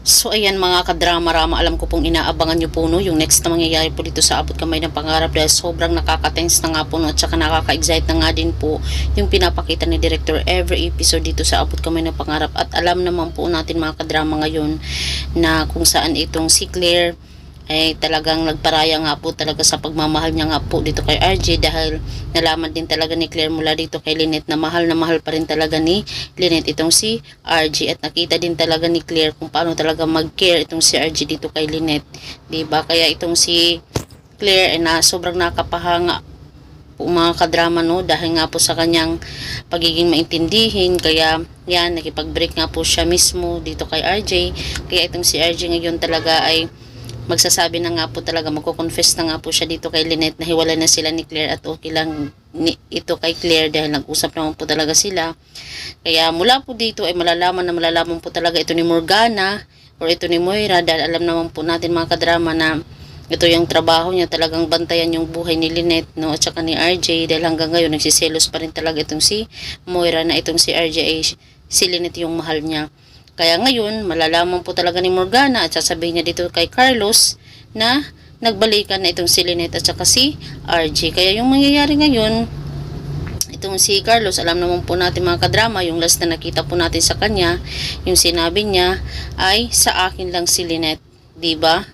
So ayan mga kadrama-rama, alam ko pong inaabangan nyo po no, yung next na mangyayari po dito sa Abot Kamay ng Pangarap dahil sobrang nakaka-tense na nga po no, at saka nakaka-excite na nga din po yung pinapakita ni Director every episode dito sa Abot Kamay ng Pangarap. At alam naman po natin mga kadrama ngayon na kung saan itong si Claire ay talagang nagparaya nga po talaga sa pagmamahal niya nga po dito kay RJ dahil nalaman din talaga ni Claire mula dito kay Lynette na mahal na mahal pa rin talaga ni Lynette itong si RJ, at nakita din talaga ni Claire kung paano talaga mag-care itong si RJ dito kay Lynette, diba? Kaya itong si Claire ay na sobrang nakapahanga po mga kadrama no, dahil nga po sa kanyang pagiging maintindihin, kaya yan nakipag-break nga po siya mismo dito kay RJ. Kaya itong si RJ ngayon talaga ay magsasabi na nga po talaga, magko-confess na nga po siya dito kay Lynette na hiwalay na sila ni Claire at okay lang ito kay Claire dahil nag-usap naman po talaga sila. Kaya mula po dito ay malalaman po talaga ito ni Morgana or ito ni Moira dahil alam naman po natin mga kadrama na ito yung trabaho niya, talagang bantayan yung buhay ni Lynette no, at saka ni RJ dahil hanggang ngayon nagsiselos pa rin talaga itong si Moira na itong si RJ ay si Lynette yung mahal niya. Kaya ngayon, malalaman po talaga ni Morgana at sasabihin niya dito kay Carlos na nagbalikan na itong si Lynette at saka si RJ. Kaya yung mangyayari ngayon, itong si Carlos, alam naman po natin mga kadrama, yung last na nakita po natin sa kanya, yung sinabi niya ay sa akin lang si Lynette. Diba?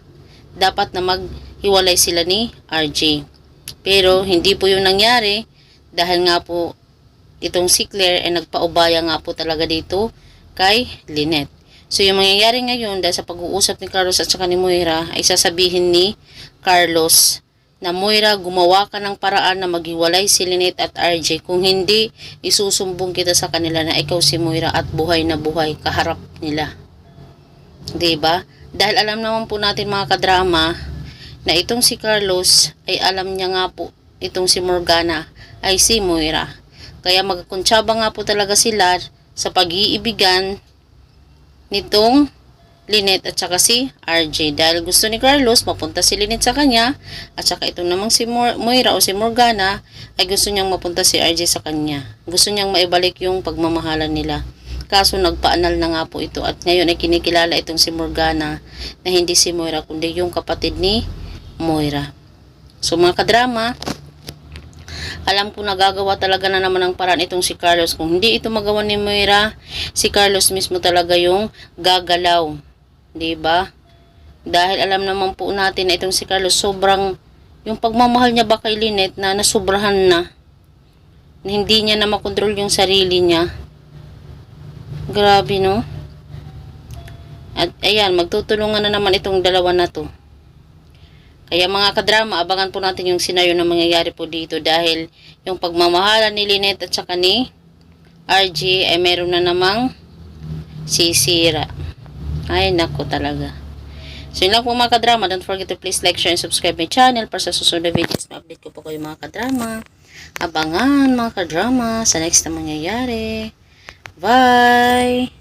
Dapat na maghiwalay sila ni RJ. Pero hindi po yung nangyari dahil nga po itong si Claire ay nagpaubaya nga po talaga dito kay Lynette. So yung mangyayari ngayon dahil sa pag-uusap ni Carlos at saka ni Moira ay sasabihin ni Carlos na Moira, gumawa ka ng paraan na maghiwalay si Lynette at RJ, kung hindi isusumbong kita sa kanila na ikaw si Moira at buhay na buhay kaharap nila. Diba? Dahil alam naman po natin mga kadrama na itong si Carlos ay alam niya nga po itong si Morgana ay si Moira. Kaya magkuntsaba nga po talaga sila sa pag-iibigan nitong Lynette at saka si RJ dahil gusto ni Carlos mapunta si Lynette sa kanya at saka ito namang si Moira o si Morgana ay gusto niyang mapunta si RJ sa kanya. Gusto niyang maibalik yung pagmamahalan nila. Kaso nagpaanal na nga po ito at ngayon ay kinikilala itong si Morgana na hindi si Moira kundi yung kapatid ni Moira. So mga kadrama, alam ko nagagawa talaga na naman ang paraan itong si Carlos. Kung hindi ito magawa ni Moira, si Carlos mismo talaga yung gagalaw. Diba? Dahil alam naman po natin na itong si Carlos sobrang, yung pagmamahal niya ba kay Lynette na nasubrahan na. Hindi niya na makontrol yung sarili niya. Grabe no? At ayan, magtutulungan na naman itong dalawa na to. Kaya mga kadrama, abangan po natin yung senaryo na mangyayari po dito dahil yung pagmamahalan ni Lynette at saka ni RJ ay meron na namang sisira. Ay nako talaga. So yun lang po mga kadrama. Don't forget to please like, share, and subscribe my channel para sa susunod na videos na update ko po kayo mga kadrama. Abangan mga kadrama sa next na mangyayari. Bye!